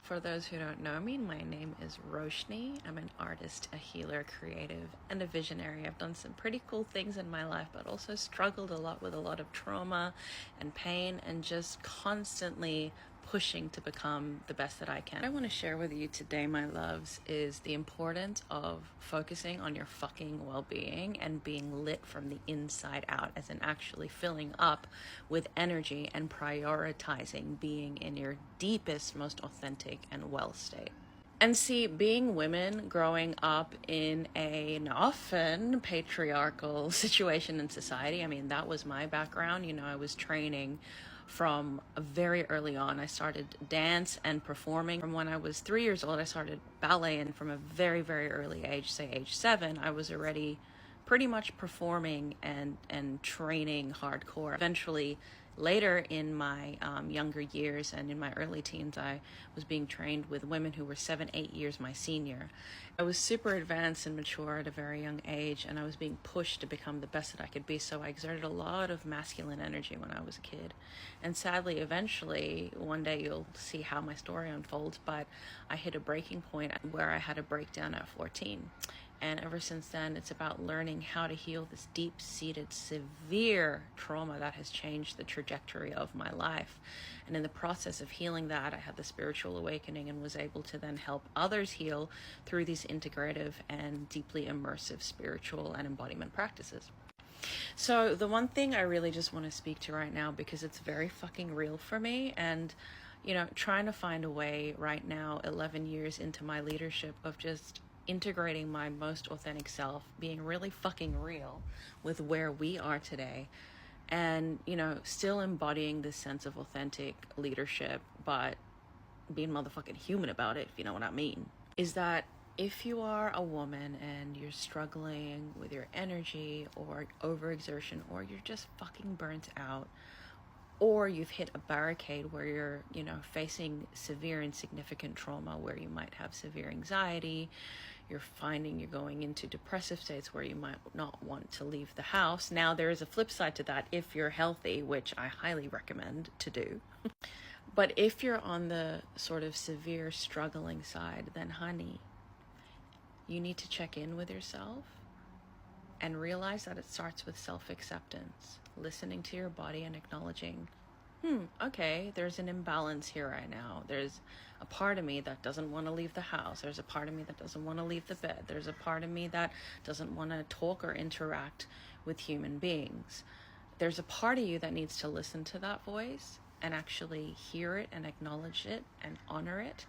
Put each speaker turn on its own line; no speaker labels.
For those who don't know me, my name is Roshni. I'm an artist, a healer, creative, and a visionary. I've done some pretty cool things in my life, but also struggled a lot with a lot of trauma and pain and just constantly pushing to become the best that I can. What I want to share with you today, my loves, is the importance of focusing on your fucking well-being and being lit from the inside out, as in actually filling up with energy and prioritizing being in your deepest, most authentic and well state. And see, being women growing up in an often patriarchal situation in society, I mean, that was my background. You know, I was training from very early on. I started dance and performing from when I was 3 years old. I started ballet, and from a very, very early age, say age 7, I was already pretty much performing and training hardcore. Eventually, later in my younger years and in my early teens, I was being trained with women who were 7, 8 years my senior. I was super advanced and mature at a very young age, and I was being pushed to become the best that I could be, so I exerted a lot of masculine energy when I was a kid. And sadly, eventually, one day you'll see how my story unfolds, but I hit a breaking point where I had a breakdown at 14. And ever since then, it's about learning how to heal this deep-seated, severe trauma that has changed the trajectory of my life. And in the process of healing that, I had the spiritual awakening and was able to then help others heal through these integrative and deeply immersive spiritual and embodiment practices. So the one thing I really just want to speak to right now, because it's very fucking real for me, and you know, trying to find a way right now, 11 years into my leadership, of just integrating my most authentic self, being really fucking real with where we are today, and you know, still embodying this sense of authentic leadership, but being motherfucking human about it, if you know what I mean, is that if you are a woman and you're struggling with your energy or overexertion, or you're just fucking burnt out, or you've hit a barricade where you're, you know, facing severe and significant trauma, where you might have severe anxiety, you're finding you're going into depressive states where you might not want to leave the house. Now, there is a flip side to that if you're healthy, which I highly recommend to do. But if you're on the sort of severe struggling side, then honey, you need to check in with yourself and realize that it starts with self-acceptance, listening to your body and acknowledging, okay, there's an imbalance here right now. There's a part of me that doesn't want to leave the house. There's a part of me that doesn't want to leave the bed. There's a part of me that doesn't want to talk or interact with human beings. There's a part of you that needs to listen to that voice and actually hear it and acknowledge it and honor it